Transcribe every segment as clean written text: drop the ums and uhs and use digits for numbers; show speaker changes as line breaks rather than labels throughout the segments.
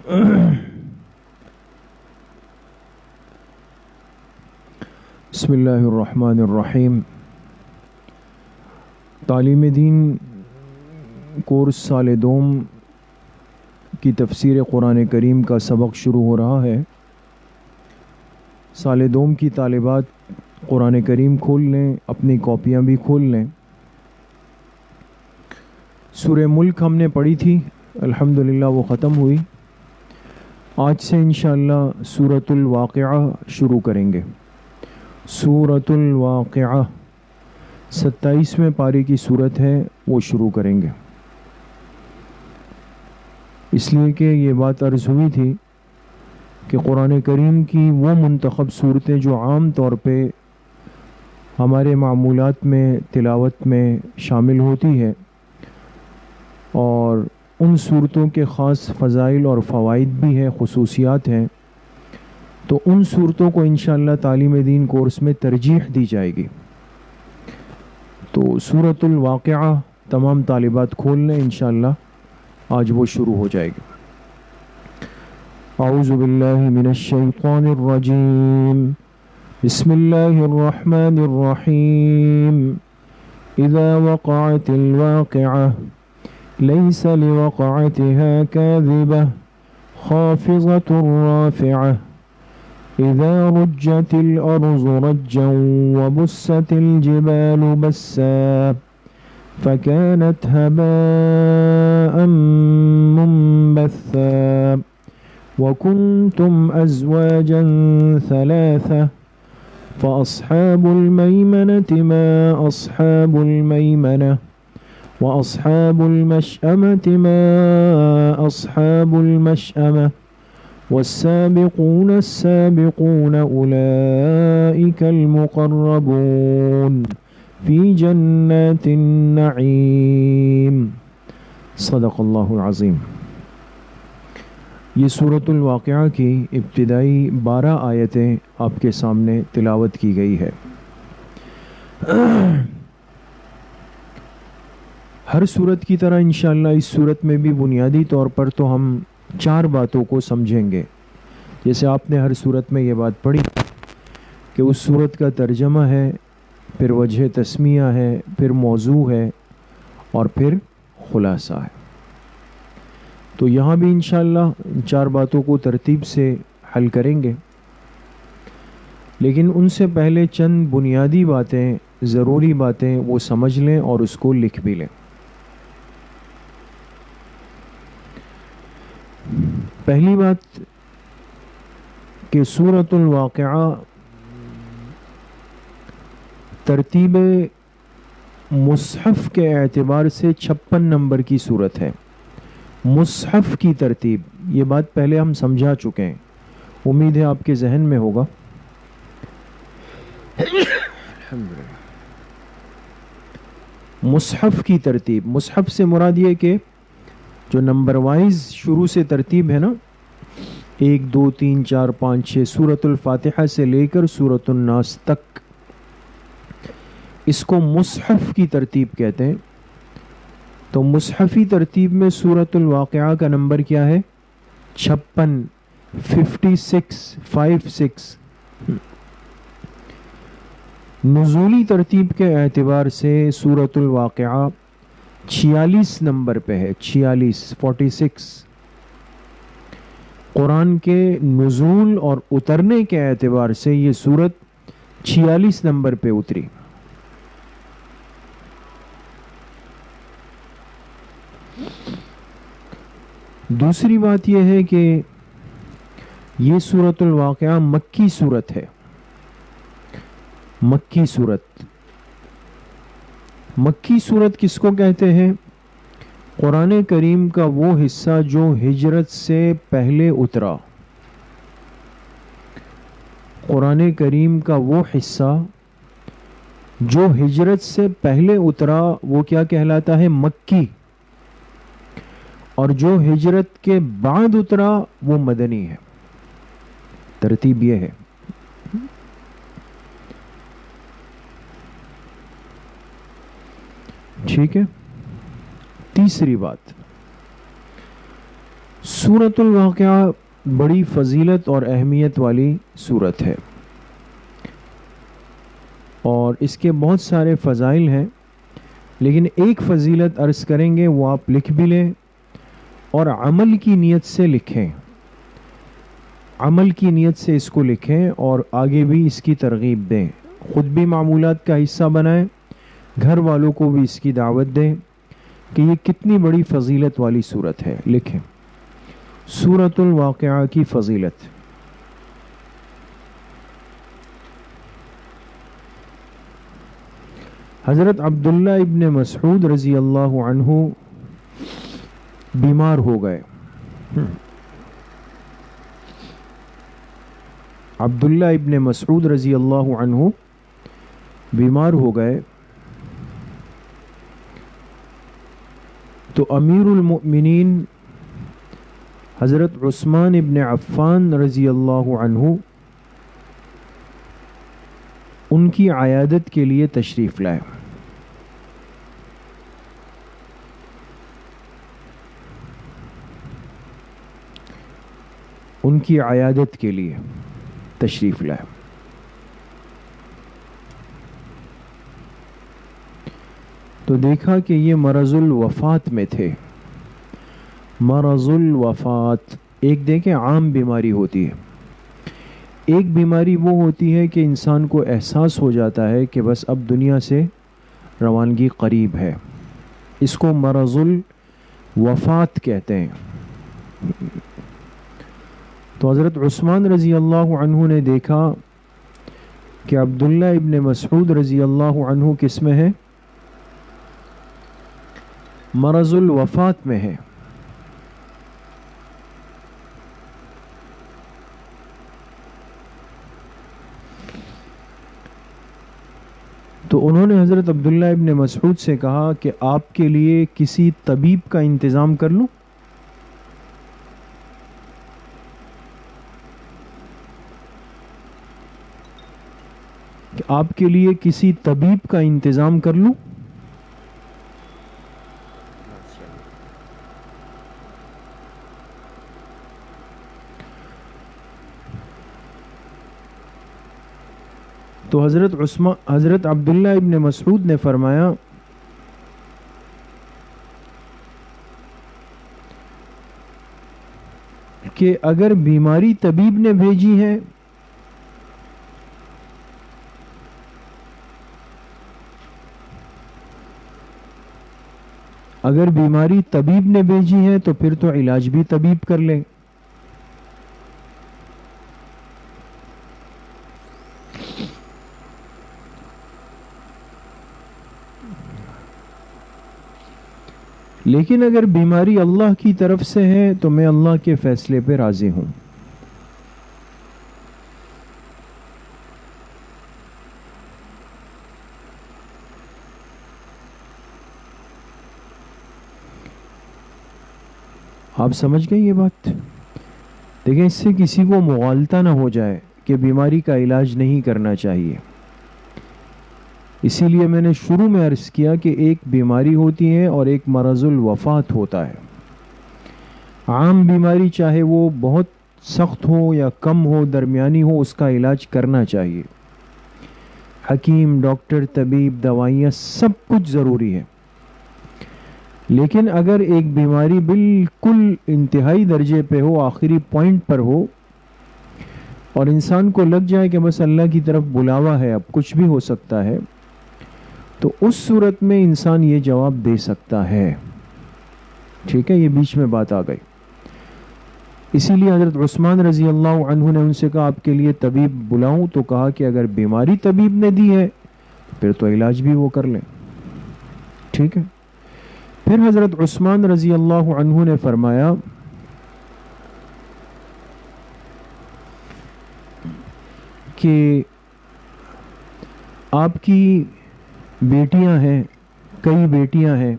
بسم اللہ الرحمن الرحیم۔ تعلیم دین کورس سال دوم کی تفسیر قرآن کریم کا سبق شروع ہو رہا ہے۔ سال دوم کی طالبات قرآن کریم کھول لیں، اپنی کاپیاں بھی کھول لیں۔ سورہ ملک ہم نے پڑھی تھی، الحمدللہ وہ ختم ہوئی۔ آج سے انشاءاللہ سورۃ الواقعہ شروع کریں گے۔ سورۃ الواقعہ 27ویں پارے کی صورت ہے، وہ شروع کریں گے۔ اس لیے کہ یہ بات عرض ہوئی تھی کہ قرآن کریم کی وہ منتخب صورتیں جو عام طور پہ ہمارے معمولات میں تلاوت میں شامل ہوتی ہے، اور ان صورتوں کے خاص فضائل اور فوائد بھی ہیں، خصوصیات ہیں، تو ان صورتوں کو انشاءاللہ تعلیم دین کورس میں ترجیح دی جائے گی۔ تو سورۃ الواقعہ تمام طالبات کھول لیں، انشاءاللہ آج وہ شروع ہو جائے گی۔ اعوذ باللہ من الشیطان الرجیم، بسم اللہ الرحمن الرحیم۔ اذا وقعت الواقعہ لیس لوقعتها کاذبہ خافضۃ رافعہ اذا رجت الارض رجا وبست الجبال بسا فكانت هباء منبثا وكنتم أزواجا ثلاثة فأصحاب الميمنة ما أصحاب الميمنة وأصحاب المشأمة ما أصحاب المشأمة والسابقون السابقون أولئك المقربون في جنات النعیم۔ صدق اللہ العظیم۔ یہ سورۃ الواقعہ کی ابتدائی 12 آیتیں آپ کے سامنے تلاوت کی گئی ہے۔ ہر سورت کی طرح انشاءاللہ اس سورت میں بھی بنیادی طور پر تو ہم 4 باتوں کو سمجھیں گے۔ جیسے آپ نے ہر سورت میں یہ بات پڑھی کہ اس سورت کا ترجمہ ہے، پھر وجہ تسمیہ ہے، پھر موضوع ہے، اور پھر خلاصہ ہے۔ تو یہاں بھی انشاءاللہ 4 باتوں کو ترتیب سے حل کریں گے، لیکن ان سے پہلے چند بنیادی باتیں، ضروری باتیں وہ سمجھ لیں اور اس کو لکھ بھی لیں۔ پہلی بات کہ سورۃ الواقعہ ترتیب مصحف کے اعتبار سے 56 نمبر کی صورت ہے۔ مصحف کی ترتیب، یہ بات پہلے ہم سمجھا چکے ہیں، امید ہے آپ کے ذہن میں ہوگا۔ مصحف کی ترتیب، مصحف سے مراد یہ کہ جو نمبر وائز شروع سے ترتیب ہے نا، 1 2 3 4 5 6، سورۃ الفاتحہ سے لے کر سورۃ الناس تک، اس کو مصحف کی ترتیب کہتے ہیں۔ تو مصحفی ترتیب میں سورۃ الواقعہ کا نمبر کیا ہے؟ 56، 56۔ نزولی ترتیب کے اعتبار سے سورۃ الواقعہ 46 نمبر پہ ہے، 46۔ قرآن کے نزول اور اترنے کے اعتبار سے یہ سورت 46 نمبر پہ اتری۔ دوسری بات یہ ہے کہ یہ سورۃ الواقعہ مکی سورت ہے۔ مکی سورت، مکی سورت کس کو کہتے ہیں؟ قرآن کریم کا وہ حصہ جو ہجرت سے پہلے اترا۔ قرآن کریم کا وہ حصہ جو ہجرت سے پہلے اترا وہ کیا کہلاتا ہے؟ مکی۔ اور جو ہجرت کے بعد اترا وہ مدنی ہے۔ ترتیب یہ ہے۔ ٹھیک ہے۔ تیسری بات، سورۃ الواقعہ بڑی فضیلت اور اہمیت والی سورت ہے، اور اس کے بہت سارے فضائل ہیں، لیکن ایک فضیلت عرض کریں گے، وہ آپ لکھ بھی لیں اور عمل کی نیت سے لکھیں، عمل کی نیت سے اس کو لکھیں اور آگے بھی اس کی ترغیب دیں، خود بھی معمولات کا حصہ بنائیں، گھر والوں کو بھی اس کی دعوت دیں کہ یہ کتنی بڑی فضیلت والی صورت ہے۔ لکھیں سورۃ الواقعہ کی فضیلت۔ حضرت عبداللہ ابن مسعود رضی اللہ عنہ بیمار ہو گئے۔ عبداللہ ابن مسعود رضی اللہ عنہ بیمار ہو گئے تو امیر المؤمنین حضرت عثمان ابن عفان رضی اللہ عنہ ان کی عیادت کے لیے تشریف لائے۔ ان کی عیادت کے لیے تشریف لائے۔ تو دیکھا کہ یہ مرض الوفات میں تھے۔ مرض الوفات ایک دیکھیں عام بیماری ہوتی ہے، ایک بیماری وہ ہوتی ہے کہ انسان کو احساس ہو جاتا ہے کہ بس اب دنیا سے روانگی قریب ہے، اس کو مرض الوفات کہتے ہیں۔ تو حضرت عثمان رضی اللہ عنہ نے دیکھا کہ عبداللہ ابن مسعود رضی اللہ عنہ کس میں ہے؟ مرض الوفات میں ہے۔ تو انہوں نے حضرت عبداللہ ابن مسعود سے کہا کہ آپ کے لیے کسی طبیب کا انتظام کر لوں؟ کہ آپ کے لیے کسی طبیب کا انتظام کر لوں؟ تو حضرت عبداللہ ابن مسعود نے فرمایا کہ اگر بیماری طبیب نے بھیجی ہے تو پھر تو علاج بھی طبیب کر لیں۔ لیکن اگر بیماری اللہ کی طرف سے ہے تو میں اللہ کے فیصلے پہ راضی ہوں۔ آپ سمجھ گئے یہ بات؟ دیکھیں اس سے کسی کو مغالطہ نہ ہو جائے کہ بیماری کا علاج نہیں کرنا چاہیے۔ اسی لیے میں نے شروع میں عرض کیا کہ ایک بیماری ہوتی ہے اور ایک مرض الوفات ہوتا ہے۔ عام بیماری چاہے وہ بہت سخت ہو یا کم ہو، درمیانی ہو، اس کا علاج کرنا چاہیے۔ حکیم، ڈاکٹر، طبیب، دوائیاں سب کچھ ضروری ہے، لیکن اگر ایک بیماری بالکل انتہائی درجے پہ ہو، آخری پوائنٹ پر ہو، اور انسان کو لگ جائے کہ بس اللہ کی طرف بلاوا ہے، اب کچھ بھی ہو سکتا ہے، تو اس صورت میں انسان یہ جواب دے سکتا ہے۔ ٹھیک ہے، یہ بیچ میں بات آ گئی۔ اسی لیے حضرت عثمان رضی اللہ عنہ نے ان سے کہا آپ کے لیے طبیب بلاؤں؟ تو کہا کہ اگر بیماری طبیب نے دی ہے پھر تو علاج بھی وہ کر لیں۔ ٹھیک ہے، پھر حضرت عثمان رضی اللہ عنہ نے فرمایا کہ آپ کی بیٹیاں ہیں، کئی بیٹیاں ہیں،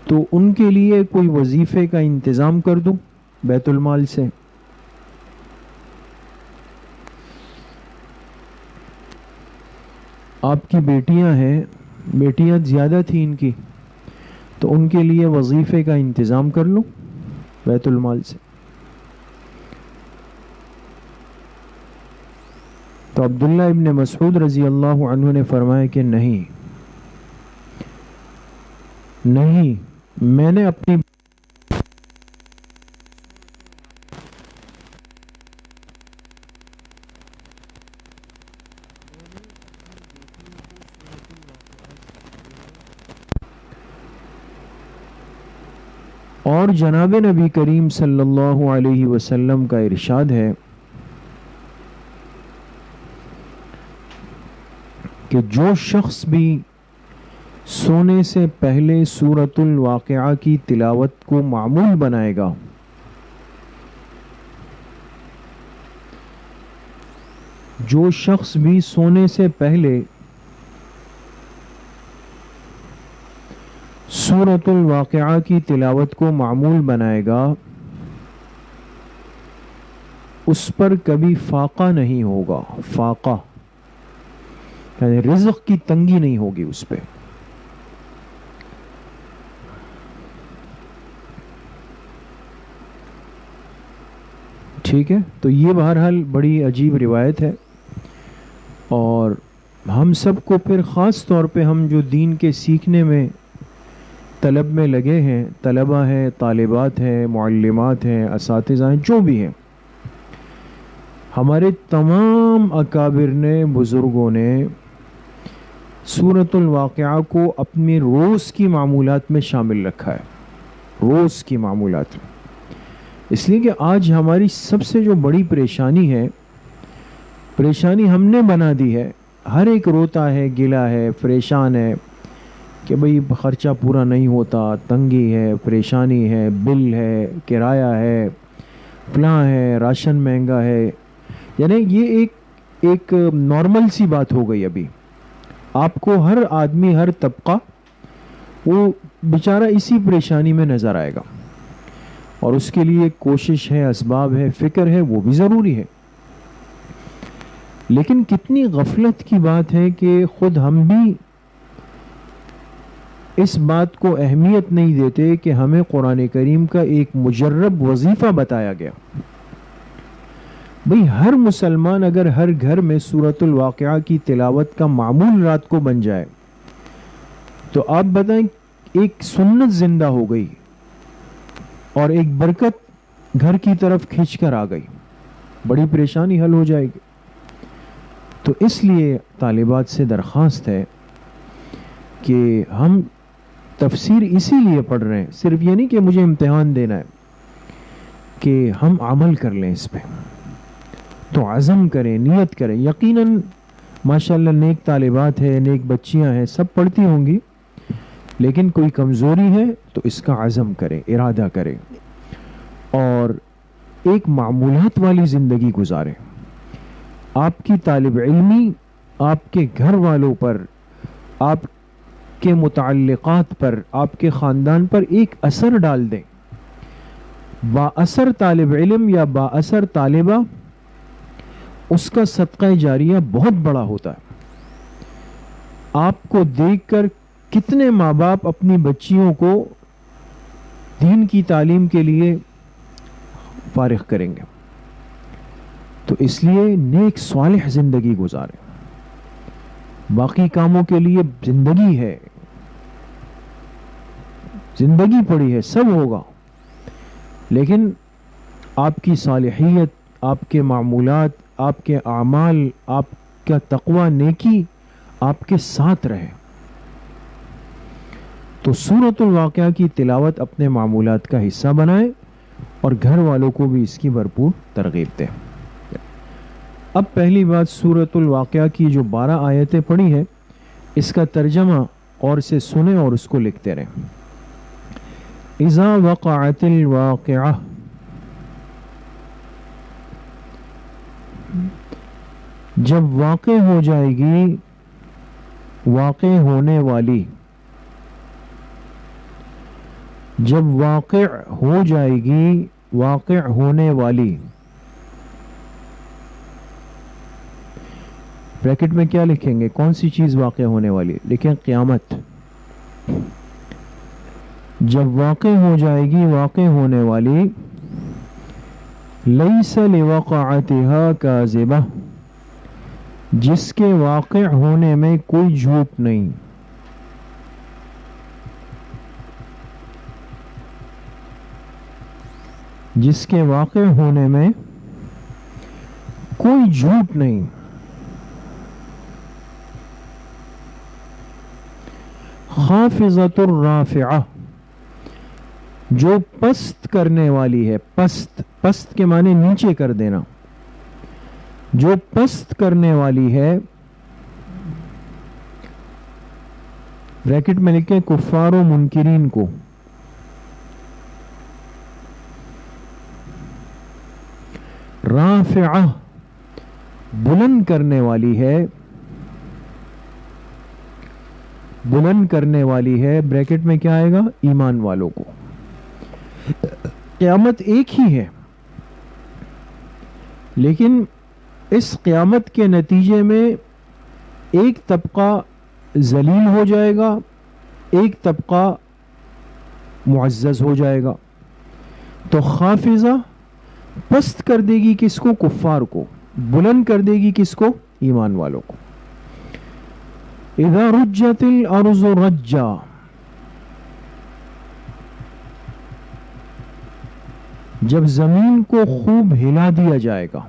تو ان کے لیے کوئی وظیفے کا انتظام کر دوں بیت المال سے؟ آپ کی بیٹیاں ہیں، بیٹیاں زیادہ تھیں ان کی، تو ان کے لیے وظیفے کا انتظام کر لو بیت المال سے. تو عبداللہ ابن مسعود رضی اللہ عنہ نے فرمایا کہ نہیں، میں نے اپنی اور جناب نبی کریم صلی اللہ علیہ وسلم کا ارشاد ہے کہ جو شخص بھی سونے سے پہلے سورۃ الواقعہ کی تلاوت کو معمول بنائے گا، جو شخص بھی سونے سے پہلے سورۃ الواقعہ کی تلاوت کو معمول بنائے گا، اس پر کبھی فاقہ نہیں ہوگا. فاقہ یعنی رزق کی تنگی نہیں ہوگی اس پہ. ٹھیک ہے، تو یہ بہرحال بڑی عجیب روایت ہے، اور ہم سب کو پھر خاص طور پہ ہم جو دین کے سیکھنے میں طلب میں لگے ہیں، طلبہ ہیں، طالبات ہیں، معلمات ہیں، اساتذہ ہیں، جو بھی ہیں، ہمارے تمام اکابر نے، بزرگوں نے سورۃ الواقعہ کو اپنی روز کی معمولات میں شامل رکھا ہے. روز کی معمولات میں، اس لیے کہ آج ہماری سب سے جو بڑی پریشانی ہم نے بنا دی ہے. ہر ایک روتا ہے، گلا ہے، پریشان ہے کہ بھئی خرچہ پورا نہیں ہوتا، تنگی ہے، پریشانی ہے، بل ہے، کرایہ ہے، فلاں ہے، راشن مہنگا ہے. یعنی یہ ایک نارمل سی بات ہو گئی. ابھی آپ کو ہر آدمی، ہر طبقہ وہ بیچارہ اسی پریشانی میں نظر آئے گا، اور اس کے لیے کوشش ہے، اسباب ہے، فکر ہے، وہ بھی ضروری ہے. لیکن کتنی غفلت کی بات ہے کہ خود ہم بھی اس بات کو اہمیت نہیں دیتے کہ ہمیں قرآن کریم کا ایک مجرب وظیفہ بتایا گیا. بھئی ہر مسلمان اگر ہر گھر میں سورۃ الواقعہ کی تلاوت کا معمول رات کو بن جائے تو آپ بتائیں ایک سنت زندہ ہو گئی اور ایک برکت گھر کی طرف کھینچ کر آ گئی، بڑی پریشانی حل ہو جائے گی. تو اس لیے طالبات سے درخواست ہے کہ ہم تفسیر اسی لیے پڑھ رہے ہیں، صرف یہ نہیں کہ مجھے امتحان دینا ہے، کہ ہم عمل کر لیں اس پہ. تو عزم کریں، نیت کریں. یقیناً ماشاءاللہ نیک طالبات ہیں، نیک بچیاں ہیں، سب پڑھتی ہوں گی، لیکن کوئی کمزوری ہے تو اس کا عزم کریں، ارادہ کریں، اور ایک معمولات والی زندگی گزاریں. آپ کی طالب علمی آپ کے گھر والوں پر، آپ کے متعلقات پر، آپ کے خاندان پر ایک اثر ڈال دیں. با اثر طالب علم یا با اثر طالبہ، اس کا صدقہ جاریہ بہت بڑا ہوتا ہے. آپ کو دیکھ کر کتنے ماں باپ اپنی بچیوں کو دین کی تعلیم کے لیے فارغ کریں گے. تو اس لیے نیک صالح زندگی گزاریں. باقی کاموں کے لیے زندگی ہے، زندگی پڑی ہے، سب ہوگا، لیکن آپ کی صالحیت، آپ کے معمولات، آپ کے اعمال، آپ کا تقوی، نیکی آپ کے ساتھ رہے. تو سورۃ الواقعہ کی تلاوت اپنے معمولات کا حصہ بنائیں اور گھر والوں کو بھی اس کی بھرپور ترغیب دیں. اب پہلی بات، سورۃ الواقعہ کی جو 12 آیتیں پڑھی ہیں، اس کا ترجمہ اور سے سنیں اور اس کو لکھتے رہیں. اذا وقعت الواقعہ، جب واقع ہو جائے گی، واقع ہونے والی، جب واقع ہو جائے گی، واقع ہونے والی. بریکٹ میں کیا لکھیں گے؟ کون سی چیز واقع ہونے والی؟ لکھیں قیامت. جب واقع ہو جائے گی واقع ہونے والی، لیس لوقعتها کاذبہ، جس کے واقع ہونے میں کوئی جھوٹ نہیں، جس کے واقع ہونے میں کوئی جھوٹ نہیں۔ خافضۃ الرافعہ، جو پست کرنے والی ہے، پست، پست کے معنی نیچے کر دینا، جو پست کرنے والی ہے، بریکٹ میں لکھیں کفار و منکرین کو، رافعہ بلند کرنے والی ہے، بلند کرنے والی ہے، بریکٹ میں کیا آئے گا؟ ایمان والوں کو۔ قیامت ایک ہی ہے، لیکن اس قیامت کے نتیجے میں ایک طبقہ ذلیل ہو جائے گا، ایک طبقہ معزز ہو جائے گا۔ تو خافضہ پست کر دے گی کس کو؟ کفار کو۔ بلند کر دے گی کس کو؟ ایمان والوں کو۔ اذا رجت الارض رجا، جب زمین کو خوب ہلا دیا جائے گا۔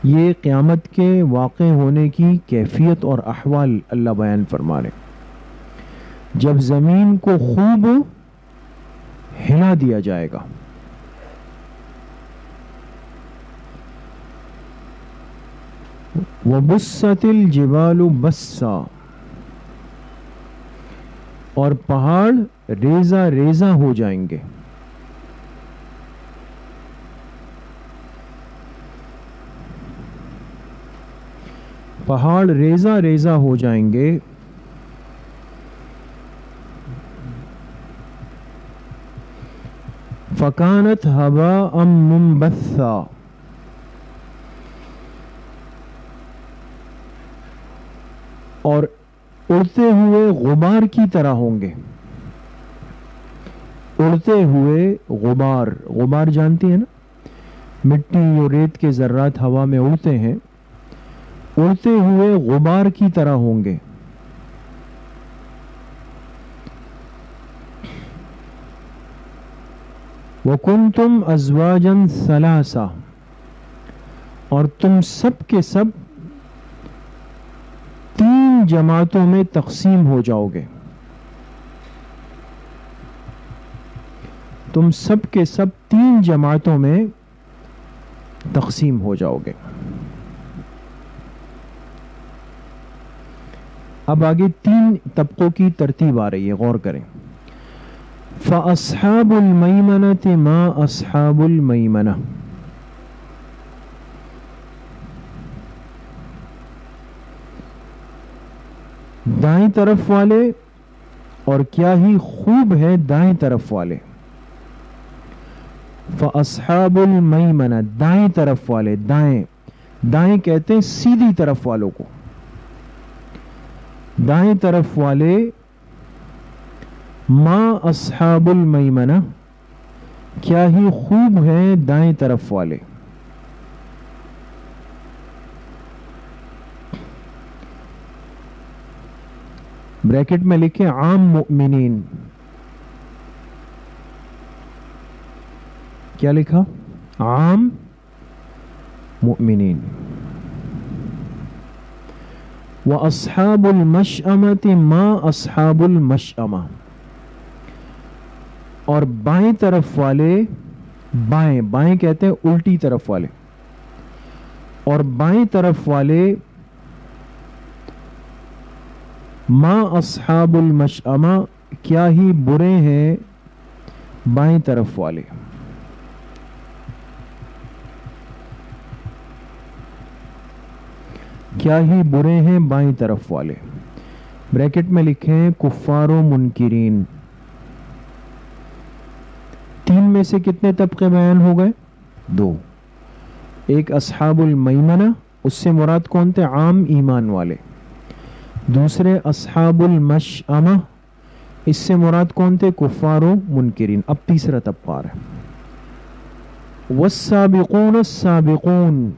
یہ قیامت کے واقع ہونے کی کیفیت اور احوال اللہ بیان فرما رہے۔ جب زمین کو خوب ہلا دیا جائے گا، وَبُسَّتِ الْجِبَالُ بَسًّا، اور پہاڑ ریزہ ریزہ ہو جائیں گے۔ پہاڑ ریزہ ریزہ ہو جائیں گے۔ فَكَانَتْ هَبَاءً مُنبَثًّا، اور اڑتے ہوئے غبار کی طرح ہوں گے۔ اڑتے ہوئے غبار، غبار جانتی ہے نا، مٹی اور ریت کے ذرات ہوا میں اڑتے ہیں، اڑتے ہوئے غبار کی طرح ہوں گے۔ وَكُنْتُمْ أَزْوَاجًا ثَلَاثًا، اور تم سب کے سب تین جماعتوں میں تقسیم ہو جاؤ گے۔ تم سب کے سب تین جماعتوں میں تقسیم ہو جاؤ گے۔ اب آگے تین طبقوں کی ترتیب آ رہی ہے، غور کریں۔ فَأَصْحَابُ الْمَيْمَنَةِ مَا أَصْحَابُ الْمَيْمَنَةِ، دائیں طرف والے، اور کیا ہی خوب ہے دائیں طرف والے۔ فَأَصْحَابُ الْمَيْمَنَةِ، دائیں طرف والے، دائیں، دائیں کہتے ہیں سیدھی طرف والوں کو۔ دائیں طرف والے، ما اصحاب المیمنہ، کیا ہی خوب ہیں دائیں طرف والے۔ بریکٹ میں لکھیں عام مؤمنین، کیا لکھا؟ عام مؤمنین۔ وَأَصْحَابُ الْمَشْأَمَةِ مَا أَصْحَابُ الْمَشْأَمَةِ، اور بائیں طرف والے، بائیں، بائیں کہتے ہیں الٹی طرف والے، اور بائیں طرف والے، ما اصحاب المشأمہ، کیا ہی برے ہیں بائیں طرف والے۔ کیا ہی برے ہیں بائیں طرف والے۔ بریکٹ میں لکھیں کفار و منکرین۔ تین میں سے کتنے طبقے بیان ہو گئے؟ دو۔ ایک اصحاب المیمنہ، اس سے مراد کون تھے؟ عام ایمان والے۔ دوسرے اصحاب المشأمہ، اس سے مراد کون تھے؟ کفار و منکرین. اب تیسرا طبقہ آ رہا ہے. والسابقون السابقون،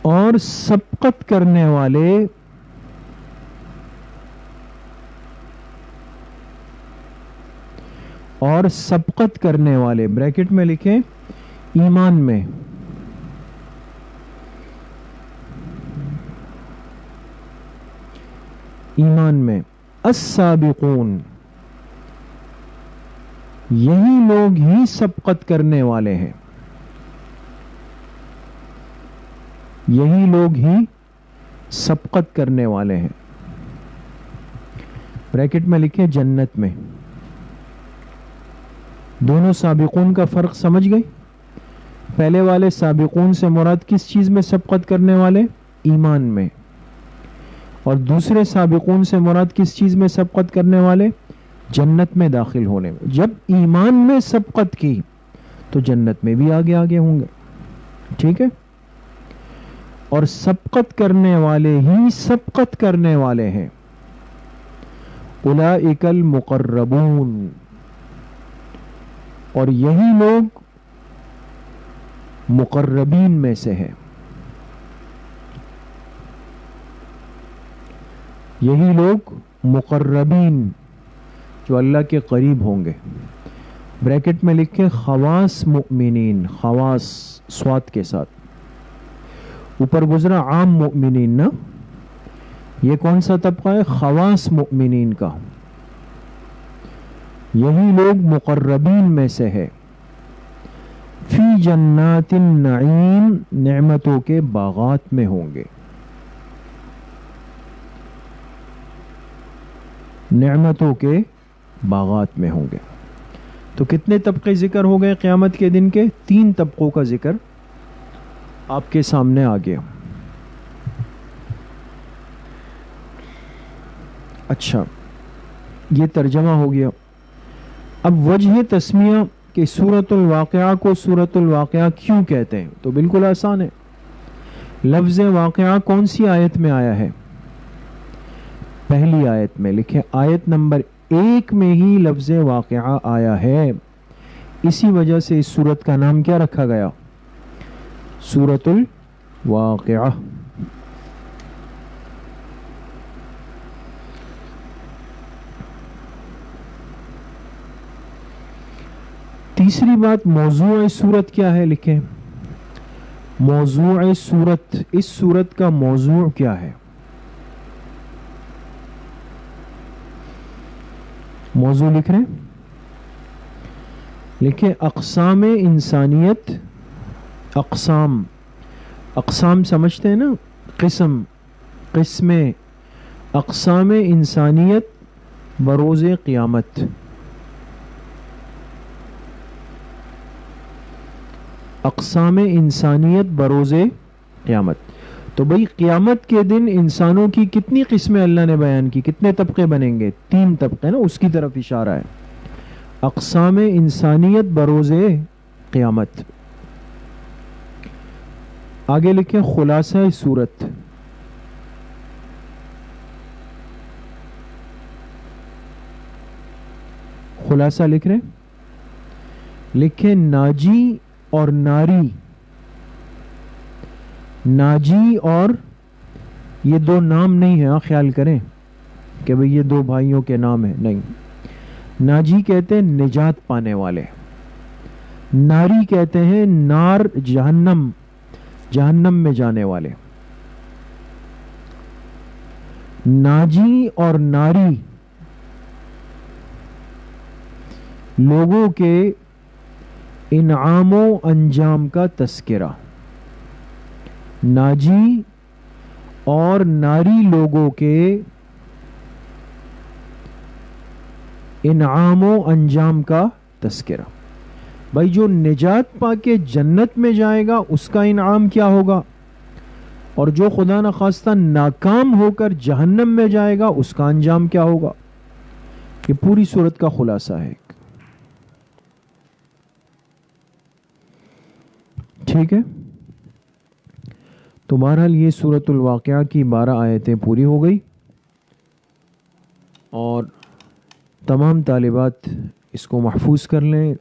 اور سبقت کرنے والے، اور سبقت کرنے والے بریکٹ میں لکھیں ایمان میں، ایمان میں. السابقون، یہی لوگ ہی سبقت کرنے والے ہیں، یہی لوگ ہی سبقت کرنے والے ہیں. بریکٹ میں لکھیں جنت میں. دونوں سابقون کا فرق سمجھ گئے؟ پہلے والے سابقون سے مراد کس چیز میں سبقت کرنے والے؟ ایمان میں. اور دوسرے سابقون سے مراد کس چیز میں سبقت کرنے والے؟ جنت میں داخل ہونے میں. جب ایمان میں سبقت کی تو جنت میں بھی آگے آگے ہوں گے. ٹھیک ہے؟ اور سبقت کرنے والے ہی سبقت کرنے والے ہیں. اولئک المقربون، اور یہی لوگ مقربین میں سے ہیں، یہی لوگ مقربین جو اللہ کے قریب ہوں گے. بریکٹ میں لکھیں خواص مؤمنین، خواص صاد کے ساتھ. اوپر گزرا عام مؤمنین نا، یہ کون سا طبقہ ہے؟ خواص مؤمنین کا. یہی لوگ مقربین میں سے ہے. فی جنات النعیم، نعمتوں کے باغات میں ہوں گے، نعمتوں کے باغات میں ہوں گے. تو کتنے طبقے ذکر ہو گئے قیامت کے دن کے؟ 3 طبقوں کا ذکر آپ کے سامنے آ گیا. اچھا، یہ ترجمہ ہو گیا. اب وجہ تسمیہ کہ سورۃ الواقعہ کو سورۃ الواقعہ کیوں کہتے ہیں، تو بالکل آسان ہے. لفظ واقعہ کون سی آیت میں آیا ہے؟ پہلی آیت میں. لکھیں آیت نمبر 1 میں ہی لفظ واقعہ آیا ہے. اسی وجہ سے اس سورت کا نام کیا رکھا گیا؟ سورۃ الواقعہ. تیسری بات، موضوع سورت کیا ہے؟ لکھیں موضوع سورت، اس سورت کا موضوع کیا ہے؟ موضوع لکھ رہے ہیں؟ لکھیں اقسام انسانیت. اقسام، اقسام سمجھتے ہیں نا، قسم، قسمیں. اقسام انسانیت بروز قیامت. اقسام انسانیت بروز قیامت. تو بھئی قیامت کے دن انسانوں کی کتنی قسمیں اللہ نے بیان کی؟ کتنے طبقے بنیں گے؟ 3 طبقے نا، اس کی طرف اشارہ ہے. اقسام انسانیت بروز قیامت. آگے لکھیں خلاصہ سورت. خلاصہ لکھ رہے؟ لکھیں ناجی اور ناری. ناجی اور، یہ 2 نام نہیں ہیں، خیال کریں کہ بھئی یہ 2 بھائیوں کے نام ہیں، نہیں. ناجی کہتے ہیں نجات پانے والے. ناری کہتے ہیں نار، جہنم، جہنم میں جانے والے. ناجی اور ناری لوگوں کے انعام و انجام کا تذکرہ. ناجی اور ناری لوگوں کے انعام و انجام کا تذکرہ. بھائی جو نجات پا کے جنت میں جائے گا اس کا انعام کیا ہوگا، اور جو خدا نخواستہ ناکام ہو کر جہنم میں جائے گا اس کا انجام کیا ہوگا. یہ پوری صورت کا خلاصہ ہے. ٹھیک ہے؟ تو بہرحال یہ سورۃ الواقعہ کی 12 آیتیں پوری ہو گئی، اور تمام طالبات اس کو محفوظ کر لیں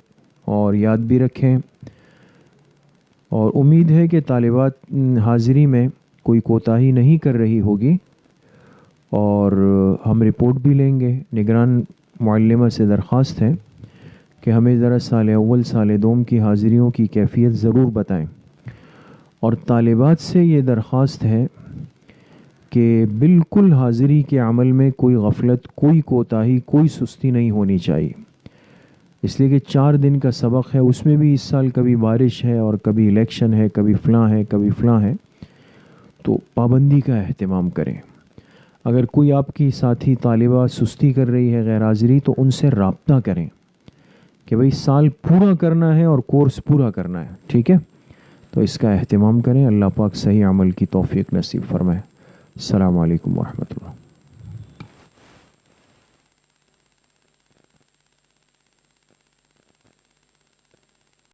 اور یاد بھی رکھیں، اور امید ہے کہ طالبات حاضری میں کوئی کوتاہی نہیں کر رہی ہوگی، اور ہم رپورٹ بھی لیں گے۔ نگران معلمہ سے درخواست ہے کہ ہمیں ذرا سال اول سال دوم کی حاضریوں کی کیفیت ضرور بتائیں، اور طالبات سے یہ درخواست ہے کہ بالکل حاضری کے عمل میں کوئی غفلت، کوئی کوتاہی، کوئی سستی نہیں ہونی چاہیے، اس لیے کہ 4 دن کا سبق ہے، اس میں بھی اس سال کبھی بارش ہے اور کبھی الیکشن ہے، کبھی فلاں ہے، کبھی فلاں ہے، تو پابندی کا اہتمام کریں۔ اگر کوئی آپ کی ساتھی طالبہ سستی کر رہی ہے، غیر حاضری، تو ان سے رابطہ کریں کہ بھئی سال پورا کرنا ہے اور کورس پورا کرنا ہے، ٹھیک ہے؟ تو اس کا اہتمام کریں۔ اللہ پاک صحیح عمل کی توفیق نصیب فرمائے۔ السلام علیکم ورحمۃ اللہ۔